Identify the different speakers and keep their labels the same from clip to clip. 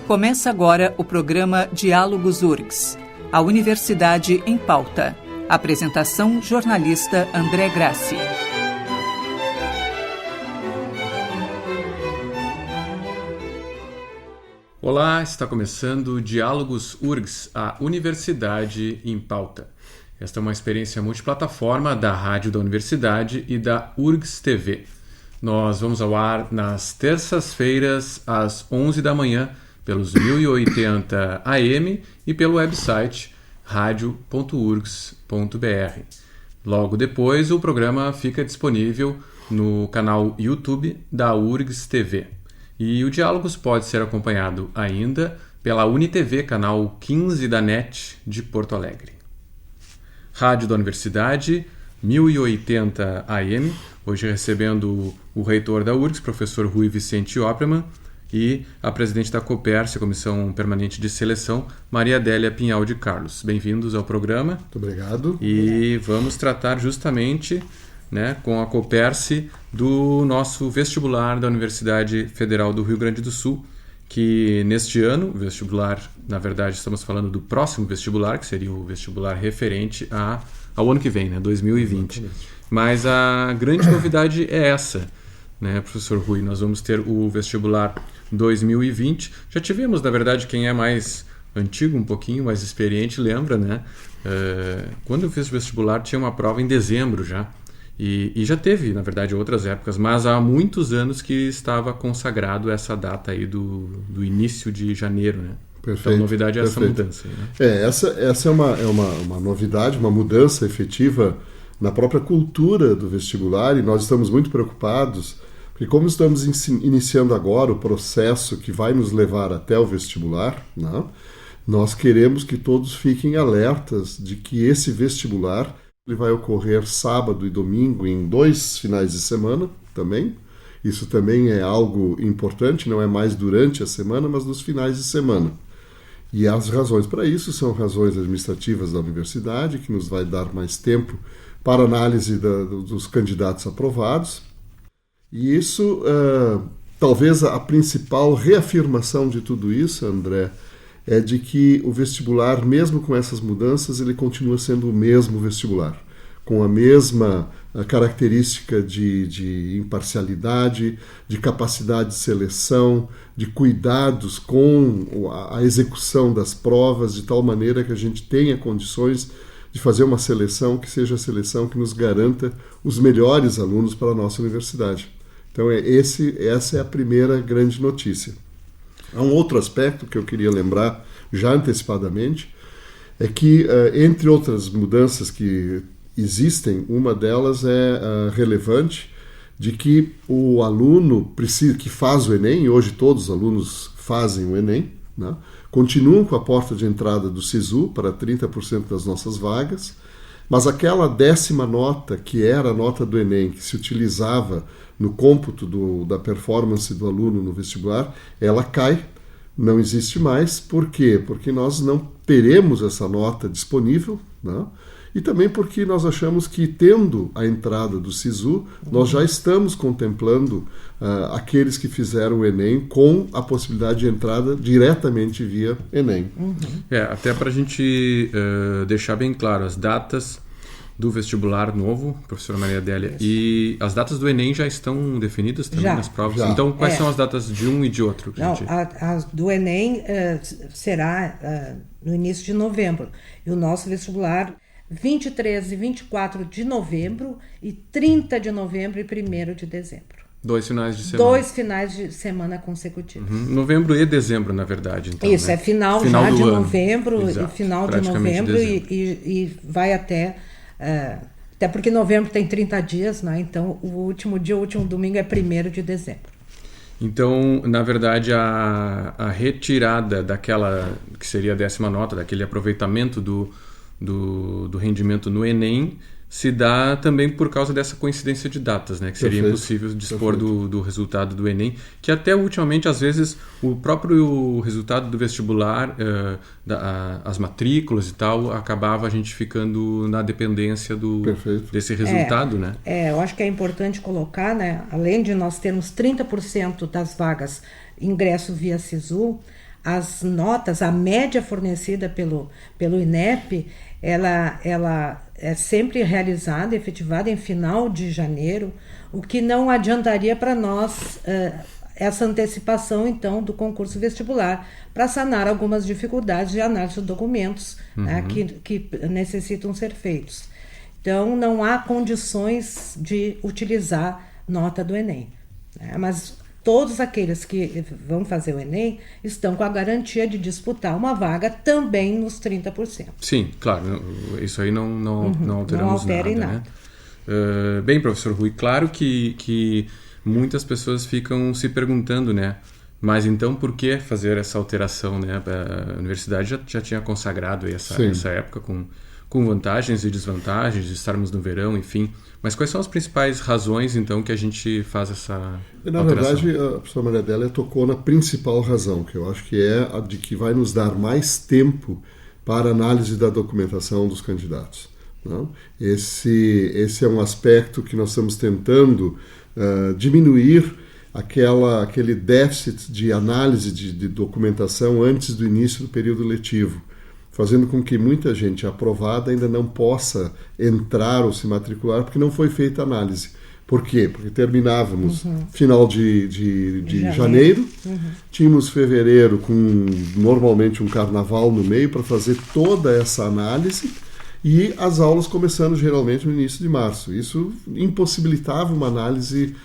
Speaker 1: Começa agora o programa Diálogos URGS, a Universidade em Pauta. Apresentação, jornalista André Grassi.
Speaker 2: Olá, está começando Diálogos URGS, a Universidade em Pauta. Esta é uma experiência multiplataforma da Rádio da Universidade e da URGS TV. Nós vamos ao ar nas terças-feiras, às 11 da manhã, pelos 1080 AM e pelo website radio.urgs.br. Logo depois, o programa fica disponível no canal YouTube da URGS TV. E o Diálogos pode ser acompanhado ainda pela UniTV, canal 15 da NET de Porto Alegre. Rádio da Universidade, 1080 AM, hoje recebendo o reitor da URGS, professor Rui Vicente Oppermann, e a presidente da COPERSE, Comissão Permanente de Seleção, Maria Adélia Pinhal de Carlos. Bem-vindos ao programa.
Speaker 3: Muito obrigado.
Speaker 2: E vamos tratar justamente, com a COPERSE do nosso vestibular da Universidade Federal do Rio Grande do Sul, que neste ano, vestibular, na verdade estamos falando do próximo vestibular, que seria o vestibular referente ao ano que vem, 2020. Exatamente. Mas a grande novidade é essa, professor Rui, nós vamos ter o vestibular 2020. Já tivemos, na verdade, quem é mais antigo, um pouquinho mais experiente, lembra, quando eu fiz o vestibular tinha uma prova em dezembro já. E já teve, na verdade, outras épocas, mas há muitos anos que estava consagrado essa data aí do início de janeiro,
Speaker 3: Perfeito,
Speaker 2: então a novidade é
Speaker 3: perfeito.
Speaker 2: Essa mudança.
Speaker 3: Essa é uma novidade, uma mudança efetiva na própria cultura do vestibular, e nós estamos muito preocupados, porque como estamos iniciando agora o processo que vai nos levar até o vestibular, nós queremos que todos fiquem alertas de que esse vestibular ele vai ocorrer sábado e domingo em 2 finais de semana também. Isso também é algo importante, não é mais durante a semana, mas nos finais de semana. E as razões para isso são razões administrativas da universidade, que nos vai dar mais tempo para análise dos candidatos aprovados. E isso, talvez a principal reafirmação de tudo isso, André, é de que o vestibular, mesmo com essas mudanças, ele continua sendo o mesmo vestibular, com a mesma característica de imparcialidade, de capacidade de seleção, de cuidados com a execução das provas, de tal maneira que a gente tenha condições de fazer uma seleção que seja a seleção que nos garanta os melhores alunos para a nossa universidade. Então, essa é a primeira grande notícia. Há um outro aspecto que eu queria lembrar já antecipadamente, é que, entre outras mudanças que existem, uma delas é relevante, de que o aluno que faz o Enem, e hoje todos os alunos fazem o Enem, continuam com a porta de entrada do SISU para 30% das nossas vagas, mas aquela 10ª nota, que era a nota do Enem, que se utilizava no cômputo da performance do aluno no vestibular, ela cai, não existe mais. Por quê? Porque nós não teremos essa nota disponível, e também porque nós achamos que, tendo a entrada do SISU, nós já estamos contemplando aqueles que fizeram o Enem com a possibilidade de entrada diretamente via Enem.
Speaker 2: Até para a gente deixar bem claro, as datas do vestibular novo, professora Maria Adélia, e as datas do Enem já estão definidas também nas provas? Já. Então, quais são as datas de um e de outro?
Speaker 4: Não, a do Enem será no início de novembro, e o nosso vestibular 23 e 24 de novembro, e 30 de novembro e 1º de dezembro.
Speaker 2: 2 finais de semana.
Speaker 4: 2 finais de semana consecutivos.
Speaker 2: Novembro e dezembro, na verdade. Então,
Speaker 4: isso, é final já de novembro, e final de novembro, e vai até porque novembro tem 30 dias, então o último domingo é 1º de dezembro.
Speaker 2: Então, na verdade, a retirada daquela, que seria a 10ª nota, daquele aproveitamento do rendimento no Enem, se dá também por causa dessa coincidência de datas, né? Que seria impossível dispor do resultado do Enem, que até ultimamente, às vezes, o próprio resultado do vestibular, as matrículas e tal, acabava a gente ficando na dependência desse resultado, né?
Speaker 4: Eu acho que é importante colocar, né? Além de nós termos 30% das vagas ingresso via SISU, as notas, a média fornecida pelo INEP, ela é sempre realizada, efetivada em final de janeiro, o que não adiantaria para nós essa antecipação, então, do concurso vestibular, para sanar algumas dificuldades de análise de documentos né, que necessitam ser feitos. Então, não há condições de utilizar nota do Enem, né? Mas todos aqueles que vão fazer o Enem estão com a garantia de disputar uma vaga também nos 30%.
Speaker 2: Sim, claro. Isso aí não alteramos nada. Né? Bem, professor Rui, claro que muitas pessoas ficam se perguntando, né? Mas então por que fazer essa alteração? Né? A universidade já tinha consagrado essa época com vantagens e desvantagens de estarmos no verão, enfim. Mas quais são as principais razões, então, que a gente faz essa alteração?
Speaker 3: Verdade, a professora Maria Adélia tocou na principal razão, que eu acho que é a de que vai nos dar mais tempo para análise da documentação dos candidatos. Não? Esse é um aspecto que nós estamos tentando diminuir aquele déficit de análise de documentação antes do início do período letivo, fazendo com que muita gente aprovada ainda não possa entrar ou se matricular porque não foi feita análise. Por quê? Porque terminávamos final de janeiro, tínhamos fevereiro com normalmente um carnaval no meio para fazer toda essa análise e as aulas começando geralmente no início de março. Isso impossibilitava uma análise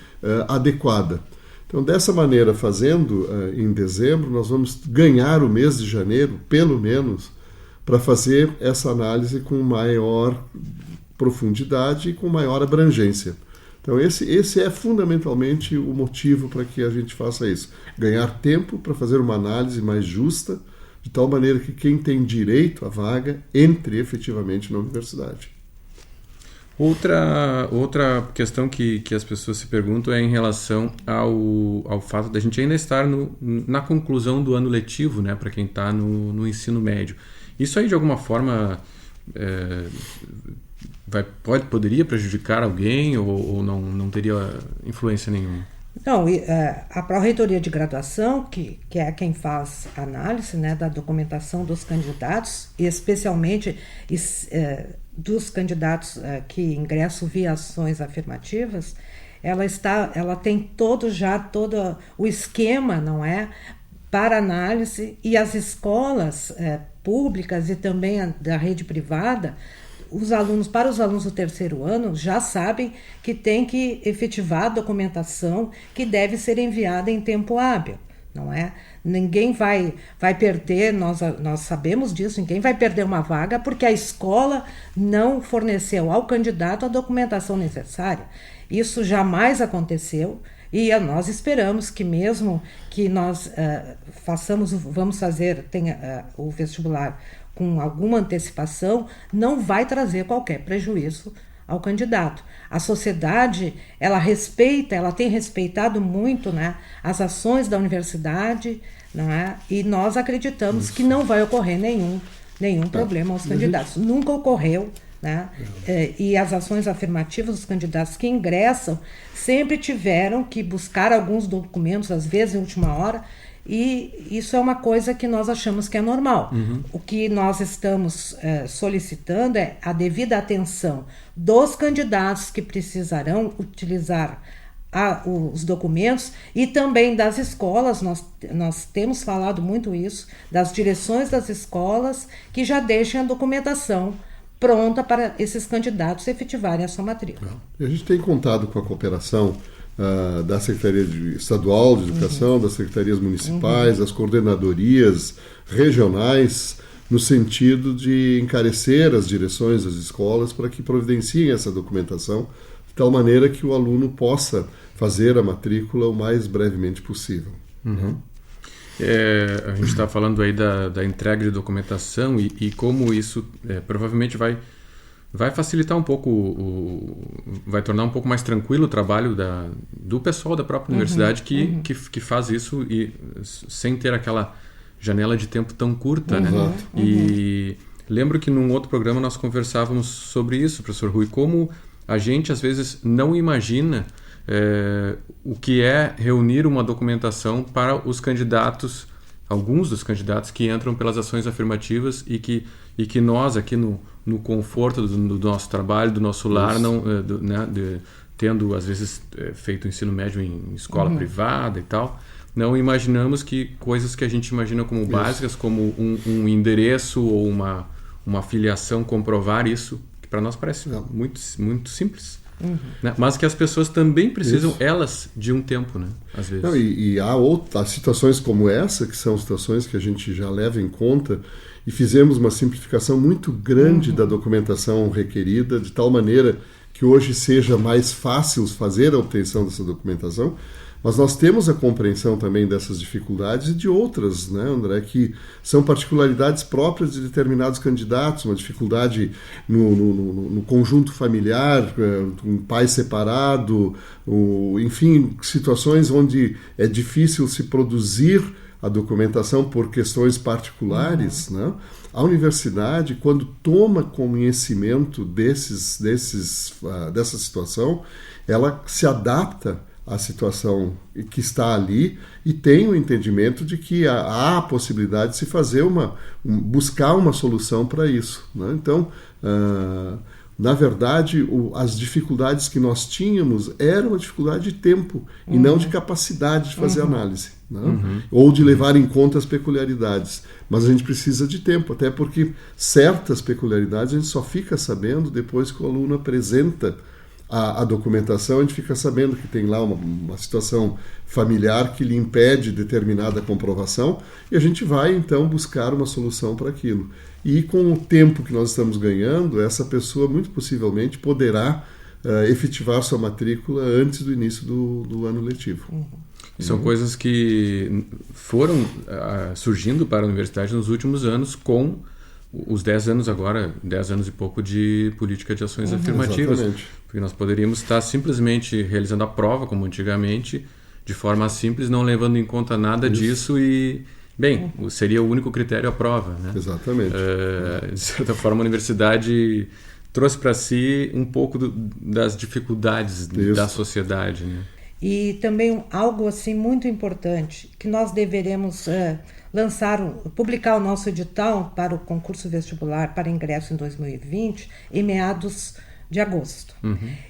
Speaker 3: adequada. Então, dessa maneira, fazendo em dezembro, nós vamos ganhar o mês de janeiro, pelo menos, para fazer essa análise com maior profundidade e com maior abrangência. Então, esse é fundamentalmente o motivo para que a gente faça isso. Ganhar tempo para fazer uma análise mais justa, de tal maneira que quem tem direito à vaga entre efetivamente na universidade.
Speaker 2: Outra questão que as pessoas se perguntam é em relação ao fato da gente ainda estar na conclusão do ano letivo, né, para quem está no ensino médio. Isso aí, de alguma forma, poderia prejudicar alguém ou não teria influência nenhuma?
Speaker 4: Não, a Pró-Reitoria de Graduação, que é quem faz a análise né, da documentação dos candidatos, e especialmente dos candidatos que ingressam via ações afirmativas, ela tem todo o esquema, não é, para análise, e as escolas públicas e também da rede privada, para os alunos do terceiro ano já sabem que tem que efetivar a documentação que deve ser enviada em tempo hábil, não é? Ninguém vai perder, nós sabemos disso, ninguém vai perder uma vaga porque a escola não forneceu ao candidato a documentação necessária. Isso jamais aconteceu e nós esperamos que mesmo que nós vamos fazer o vestibular com alguma antecipação, não vai trazer qualquer prejuízo ao candidato. A sociedade, ela tem respeitado muito né, as ações da universidade, né, e nós acreditamos que não vai ocorrer nenhum problema aos candidatos. Nunca ocorreu, né, e as ações afirmativas dos candidatos que ingressam sempre tiveram que buscar alguns documentos, às vezes em última hora, e isso é uma coisa que nós achamos que é normal. O que nós estamos solicitando é a devida atenção dos candidatos que precisarão utilizar os documentos e também das escolas. Nós temos falado muito isso, das direções das escolas que já deixem a documentação pronta para esses candidatos efetivarem a sua matrícula.
Speaker 3: E a gente tem contado com a cooperação da Secretaria Estadual de Educação, das secretarias municipais, das coordenadorias regionais, no sentido de encarecer as direções das escolas para que providenciem essa documentação, de tal maneira que o aluno possa fazer a matrícula o mais brevemente possível.
Speaker 2: A gente está falando aí da entrega de documentação e como isso provavelmente vai vai facilitar um pouco, vai tornar um pouco mais tranquilo o trabalho do pessoal da própria universidade que faz isso e sem ter aquela janela de tempo tão curta, né? E lembro que num outro programa nós conversávamos sobre isso, professor Rui, como a gente às vezes não imagina o que é reunir uma documentação para os candidatos, alguns dos candidatos que entram pelas ações afirmativas e que nós aqui no conforto do nosso trabalho, do nosso lar, tendo às vezes feito ensino médio em escola privada e tal, não imaginamos que coisas que a gente imagina como básicas, como um endereço ou uma filiação, comprovar isso, que para nós parece muito, muito simples. Né? Mas que as pessoas também precisam, elas, de um tempo, né? Às vezes.
Speaker 3: E há outras situações como essa, que são situações que a gente já leva em conta, e fizemos uma simplificação muito grande da documentação requerida, de tal maneira que hoje seja mais fácil fazer a obtenção dessa documentação. Mas nós temos a compreensão também dessas dificuldades e de outras, né, André, que são particularidades próprias de determinados candidatos, uma dificuldade no conjunto familiar, um pai separado, enfim, situações onde é difícil se produzir a documentação por questões particulares, né? A universidade, quando toma conhecimento dessa situação, ela se adapta a situação que está ali e tem o entendimento de que há a possibilidade de se fazer buscar uma solução para isso, né? Então, na verdade, as dificuldades que nós tínhamos eram a dificuldade de tempo e não de capacidade de fazer análise, né? Ou de levar em conta as peculiaridades. Mas a gente precisa de tempo, até porque certas peculiaridades a gente só fica sabendo depois que o aluno apresenta a documentação, a gente fica sabendo que tem lá uma situação familiar que lhe impede determinada comprovação e a gente vai então buscar uma solução para aquilo. E com o tempo que nós estamos ganhando, essa pessoa muito possivelmente poderá efetivar sua matrícula antes do início do ano letivo.
Speaker 2: São coisas que foram surgindo para a universidade nos últimos anos com os 10 anos agora, 10 anos e pouco de política de ações afirmativas.
Speaker 3: Exatamente.
Speaker 2: Porque nós poderíamos estar simplesmente realizando a prova, como antigamente, de forma simples, não levando em conta nada disso e, bem, seria o único critério a prova, né?
Speaker 3: Exatamente.
Speaker 2: De certa forma, a universidade trouxe para si um pouco das dificuldades da sociedade, né?
Speaker 4: E também algo assim muito importante, que nós deveremos publicar o nosso edital para o concurso vestibular para ingresso em 2020 em meados de agosto.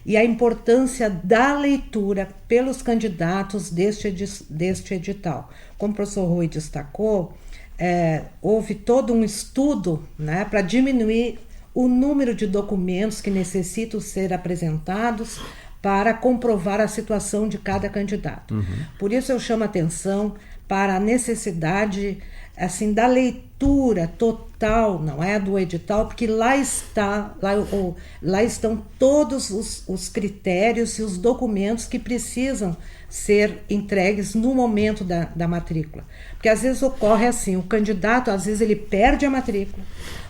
Speaker 4: E a importância da leitura pelos candidatos deste edital. Como o professor Rui destacou, houve todo um estudo, né, para diminuir o número de documentos que necessitam ser apresentados para comprovar a situação de cada candidato. Por isso eu chamo a atenção para a necessidade assim, da leitura total, não é, do edital, porque lá estão todos os critérios e os documentos que precisam ser entregues no momento da matrícula. Porque às vezes ocorre assim, o candidato às vezes ele perde a matrícula,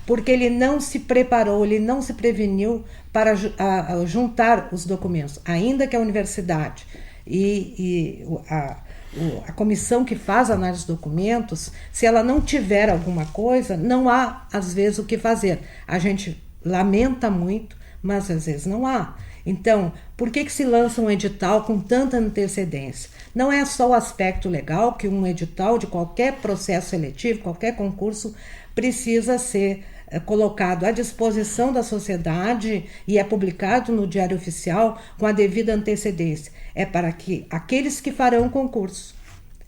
Speaker 4: porque ele não se preparou, ele não se preveniu para juntar os documentos, ainda que a universidade e a comissão que faz a análise de documentos, se ela não tiver alguma coisa, não há, às vezes, o que fazer. A gente lamenta muito, mas às vezes não há. Então, por que se lança um edital com tanta antecedência? Não é só o aspecto legal, que um edital de qualquer processo seletivo, qualquer concurso, precisa ser colocado à disposição da sociedade e é publicado no Diário Oficial com a devida antecedência. É para que aqueles que farão o concurso,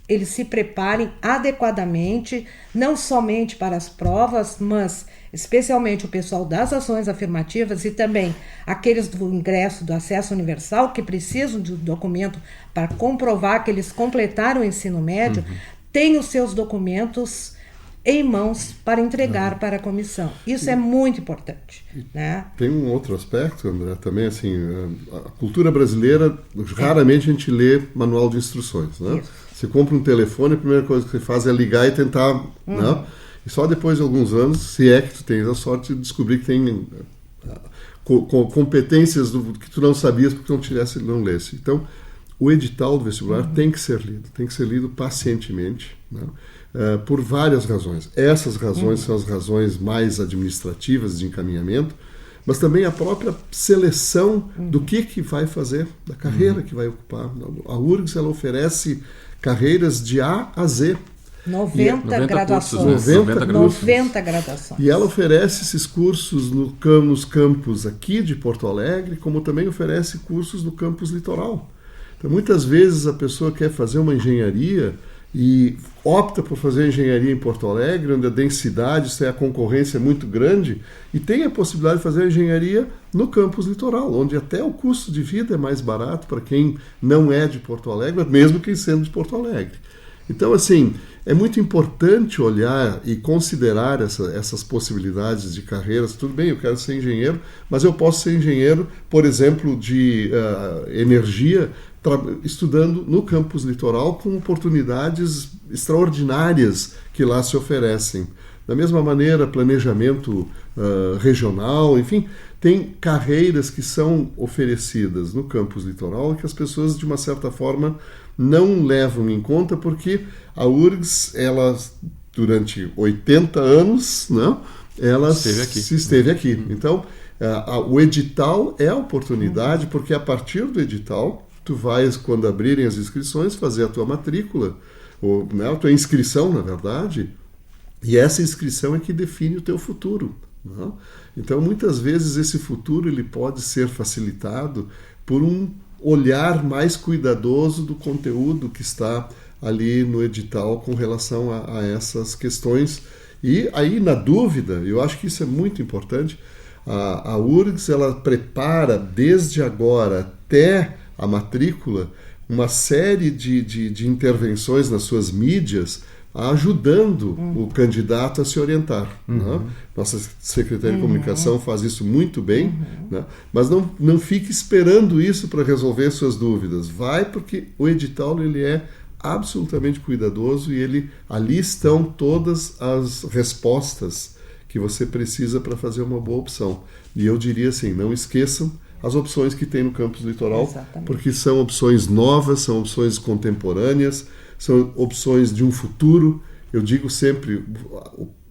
Speaker 4: eles se preparem adequadamente, não somente para as provas, mas especialmente o pessoal das ações afirmativas e também aqueles do ingresso, do acesso universal, que precisam de um documento para comprovar que eles completaram o ensino médio, têm os seus documentos em mãos para entregar para a comissão. Isso é muito importante, né? Tem
Speaker 3: um outro aspecto, André, também, assim, a cultura brasileira, raramente a gente lê manual de instruções, né? Isso. Você compra um telefone, a primeira coisa que você faz é ligar e tentar, né? E só depois de alguns anos, se é que tu tens a sorte de descobrir que tem competências que tu não sabias porque não lesse. Então, o edital do vestibular tem que ser lido pacientemente, né? Por várias razões. Essas razões são as razões mais administrativas de encaminhamento, mas também a própria seleção do que vai fazer, da carreira que vai ocupar. A URGS, ela oferece carreiras de A a Z.
Speaker 4: 90 graduações. 90 graduações.
Speaker 3: E ela oferece esses cursos nos campos aqui de Porto Alegre, como também oferece cursos no campus litoral. Então, muitas vezes a pessoa quer fazer uma engenharia e opta por fazer engenharia em Porto Alegre, onde a densidade, a concorrência é muito grande, e tem a possibilidade de fazer a engenharia no campus litoral, onde até o custo de vida é mais barato para quem não é de Porto Alegre, mesmo quem sendo de Porto Alegre. Então, assim, é muito importante olhar e considerar essas possibilidades de carreiras. Tudo bem, eu quero ser engenheiro, mas eu posso ser engenheiro, por exemplo, de energia, estudando no campus litoral com oportunidades extraordinárias que lá se oferecem. Da mesma maneira, planejamento regional, enfim, tem carreiras que são oferecidas no campus litoral e que as pessoas, de uma certa forma, não levam em conta, porque a URGS, ela, durante 80 anos, né, ela esteve aqui. Então, o edital é a oportunidade, porque a partir do edital, tu vais, quando abrirem as inscrições, fazer a tua matrícula, ou, né, a tua inscrição, na verdade, e essa inscrição é que define o teu futuro. Né? Então, muitas vezes, esse futuro ele pode ser facilitado por um olhar mais cuidadoso do conteúdo que está ali no edital com relação a essas questões. E aí, na dúvida, eu acho que isso é muito importante, a URGS ela prepara desde agora até a matrícula uma série de intervenções nas suas mídias, ajudando o candidato a se orientar. Né? Nossa Secretaria de Comunicação faz isso muito bem, né? Mas não fique esperando isso para resolver suas dúvidas. Vai, porque o edital ele é absolutamente cuidadoso e ali estão todas as respostas que você precisa para fazer uma boa opção. E eu diria assim, não esqueçam as opções que tem no campus litoral, exatamente, porque são opções novas, são opções contemporâneas, são opções de um futuro. Eu digo sempre,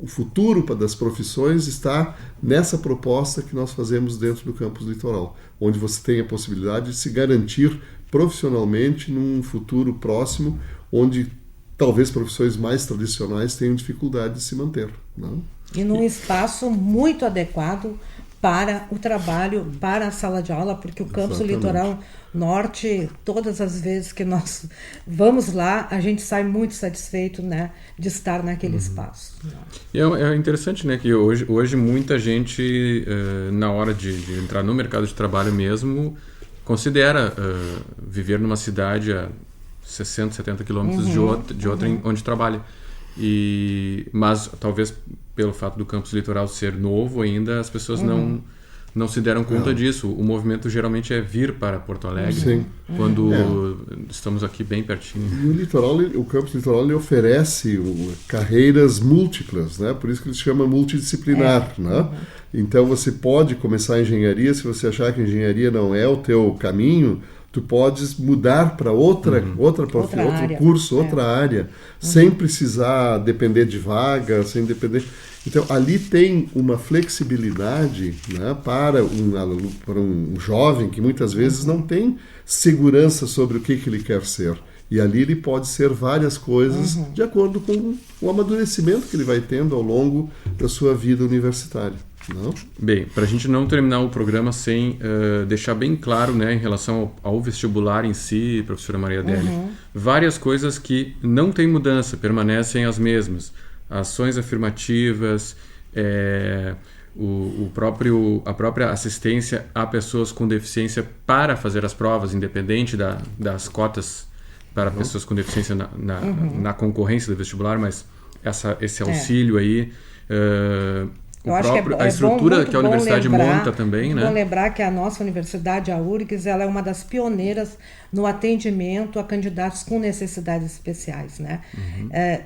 Speaker 3: o futuro das profissões está nessa proposta que nós fazemos dentro do campus litoral, onde você tem a possibilidade de se garantir profissionalmente num futuro próximo, onde talvez profissões mais tradicionais tenham dificuldade de se manter. Não?
Speaker 4: E num espaço muito adequado para o trabalho, para a sala de aula, porque o campus Litoral Norte, todas as vezes que nós vamos lá, a gente sai muito satisfeito, né, de estar naquele espaço.
Speaker 2: E é interessante, né, que hoje muita gente, na hora de entrar no mercado de trabalho mesmo, considera viver numa cidade a 60, 70 quilômetros de outra onde trabalha. Mas talvez pelo fato do campus litoral ser novo ainda, as pessoas não se deram conta disso. O movimento geralmente é vir para Porto Alegre, quando estamos aqui bem pertinho.
Speaker 3: E o campus litoral ele oferece carreiras múltiplas, né? Por isso que ele se chama multidisciplinar. Né? Então você pode começar a engenharia, se você achar que a engenharia não é o teu caminho, tu podes mudar para outro curso, outra área, sem precisar depender de vaga, sem depender. Então, ali tem uma flexibilidade, né, para um jovem que muitas vezes não tem segurança sobre o que ele quer ser. E ali ele pode ser várias coisas de acordo com o amadurecimento que ele vai tendo ao longo da sua vida universitária. Não?
Speaker 2: Bem, para a gente não terminar o programa sem deixar bem claro, né, em relação ao vestibular em si, professora Maria Adélia, várias coisas que não tem mudança, permanecem as mesmas. Ações afirmativas, a própria assistência a pessoas com deficiência para fazer as provas, independente das cotas para pessoas com deficiência na concorrência do vestibular, mas esse auxílio aí... a estrutura que a universidade monta também, né?
Speaker 4: Vou lembrar que a nossa universidade, a URGS, ela é uma das pioneiras no atendimento a candidatos com necessidades especiais, né?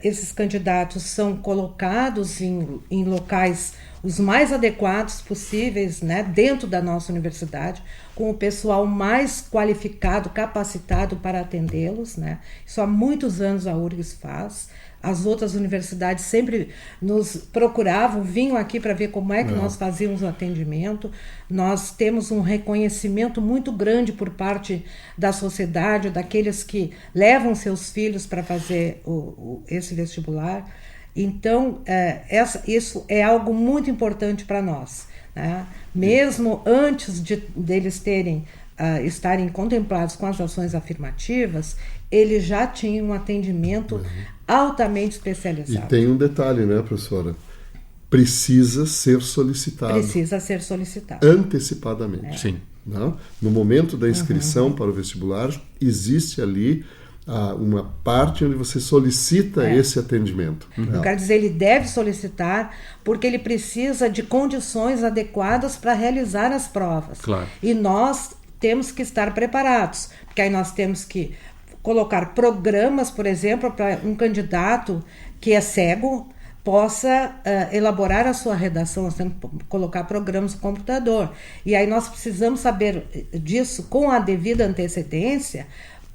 Speaker 4: Esses candidatos são colocados em locais os mais adequados possíveis, né, dentro da nossa universidade, com o pessoal mais qualificado, capacitado para atendê-los, né? Isso há muitos anos a URGS faz. As outras universidades sempre nos procuravam, vinham aqui para ver como é que nós fazíamos o atendimento. Nós temos um reconhecimento muito grande por parte da sociedade, daqueles que levam seus filhos para fazer esse vestibular. Então, isso é algo muito importante para nós, né? Mesmo antes deles estarem contemplados com as ações afirmativas, eles já tinham um atendimento altamente especializado.
Speaker 3: E tem um detalhe, né, professora? Precisa ser solicitado.
Speaker 4: Precisa ser solicitado.
Speaker 3: Antecipadamente.
Speaker 2: Sim.
Speaker 3: Não? No momento da inscrição para o vestibular, existe ali uma parte onde você solicita esse atendimento.
Speaker 4: Eu quero dizer, ele deve solicitar porque ele precisa de condições adequadas para realizar as provas.
Speaker 2: Claro.
Speaker 4: E nós temos que estar preparados, porque aí nós temos que colocar programas, por exemplo, para um candidato que é cego possa elaborar a sua redação. Nós temos que colocar programas no computador. E aí nós precisamos saber disso com a devida antecedência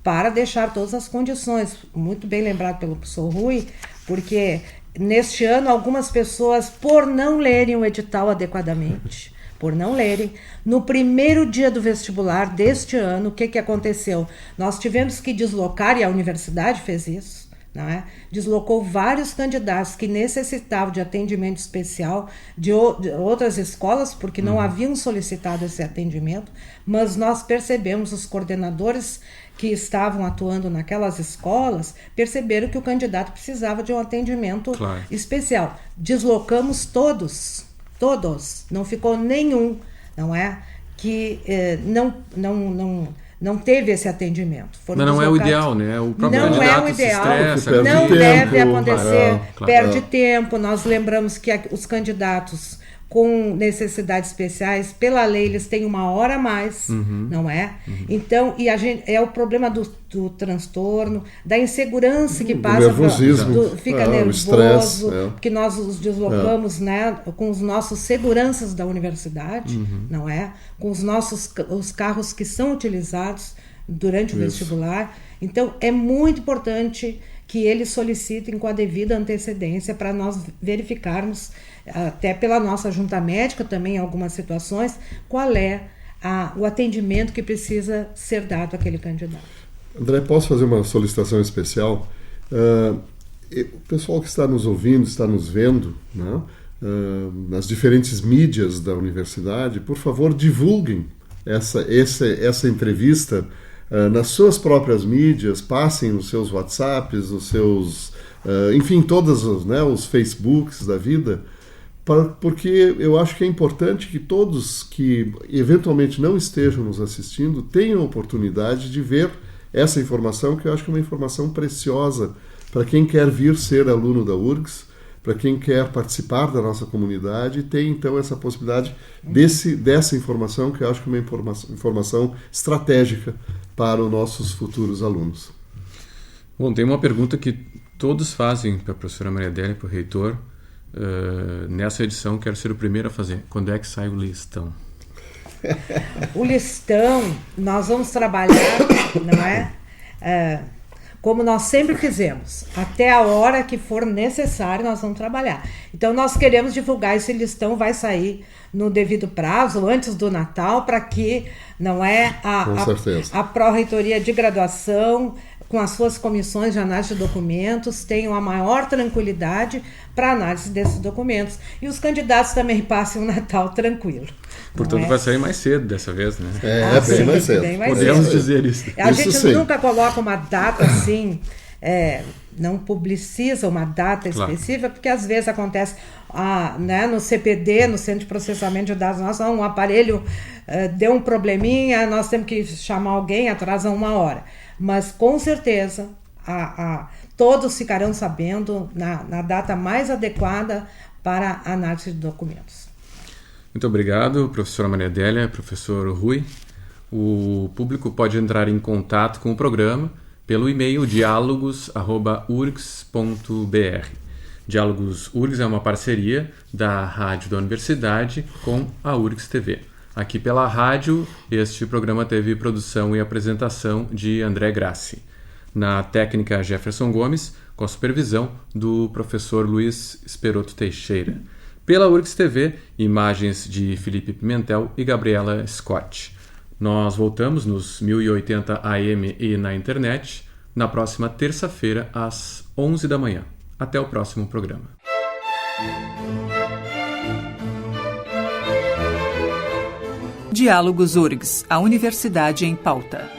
Speaker 4: para deixar todas as condições. Muito bem lembrado pelo professor Rui, porque neste ano algumas pessoas, por não lerem o edital adequadamente, no primeiro dia do vestibular deste ano, o que aconteceu? Nós tivemos que deslocar, e a universidade fez isso, não é? Deslocou vários candidatos que necessitavam de atendimento especial de outras escolas, porque não haviam solicitado esse atendimento, mas nós percebemos, os coordenadores que estavam atuando naquelas escolas perceberam que o candidato precisava de um atendimento especial. Deslocamos todos, não ficou nenhum, não é, que não teve esse atendimento.
Speaker 2: Mas não é o ideal, né? O próprio
Speaker 4: não
Speaker 2: candidato
Speaker 4: é o ideal,
Speaker 2: se estressa,
Speaker 4: não deve acontecer, perde
Speaker 3: Claro.
Speaker 4: tempo. Nós lembramos que os candidatos com necessidades especiais, pela lei, eles têm 1 hora a mais, não é? Então, e a gente, é o problema do transtorno, da insegurança que passa,
Speaker 3: nervosismo,
Speaker 4: fica
Speaker 3: o
Speaker 4: nervoso,
Speaker 3: estresse,
Speaker 4: porque nós os deslocamos, né, com os nossos seguranças da universidade, não é? Com os carros que são utilizados durante o vestibular. Então, é muito importante que eles solicitem com a devida antecedência para nós verificarmos, até pela nossa junta médica também em algumas situações, qual é o atendimento que precisa ser dado àquele candidato.
Speaker 3: André, posso fazer uma solicitação especial? O pessoal que está nos ouvindo, está nos vendo, né, nas diferentes mídias da universidade, por favor, divulguem essa entrevista nas suas próprias mídias, passem nos seus WhatsApps, nos seus, enfim, todos os Facebooks da vida, porque eu acho que é importante que todos que eventualmente não estejam nos assistindo tenham a oportunidade de ver essa informação, que eu acho que é uma informação preciosa para quem quer vir ser aluno da URGS, para quem quer participar da nossa comunidade, e tem então essa possibilidade dessa informação, que eu acho que é uma informação estratégica para os nossos futuros alunos.
Speaker 2: Bom, tem uma pergunta que todos fazem para a professora Maria Adélia e para o reitor. Nessa edição, quero ser o primeiro a fazer. Quando é que sai o listão?
Speaker 4: O listão, nós vamos trabalhar, não é? Como nós sempre fizemos, até a hora que for necessário nós vamos trabalhar. Então nós queremos divulgar esse listão, vai sair no devido prazo, antes do Natal, para que, não é, a pró-reitoria de graduação, com as suas comissões de análise de documentos, tenham a maior tranquilidade para análise desses documentos. E os candidatos também passem o Natal tranquilo.
Speaker 2: Portanto, vai sair mais cedo dessa vez, né?
Speaker 3: Bem mais cedo.
Speaker 2: Podemos dizer isso.
Speaker 4: A gente nunca coloca uma data assim, não publiciza uma data específica, porque às vezes acontece no CPD, no Centro de Processamento de Dados, um aparelho deu um probleminha, nós temos que chamar alguém, atrasa 1 hora. Mas com certeza todos ficarão sabendo na data mais adequada para a análise de documentos.
Speaker 2: Muito obrigado, professora Maria Adélia, professor Rui. O público pode entrar em contato com o programa pelo e-mail dialogos@urgs.br. Diálogos URGS é uma parceria da Rádio da Universidade com a URGS TV. Aqui pela rádio, este programa teve produção e apresentação de André Grassi. Na técnica, Jefferson Gomes, com a supervisão do professor Luiz Esperoto Teixeira. Pela URGS TV, imagens de Felipe Pimentel e Gabriela Scott. Nós voltamos nos 1080 AM e na internet na próxima terça-feira, às 11 da manhã. Até o próximo programa.
Speaker 1: Diálogos URGS, a Universidade em Pauta.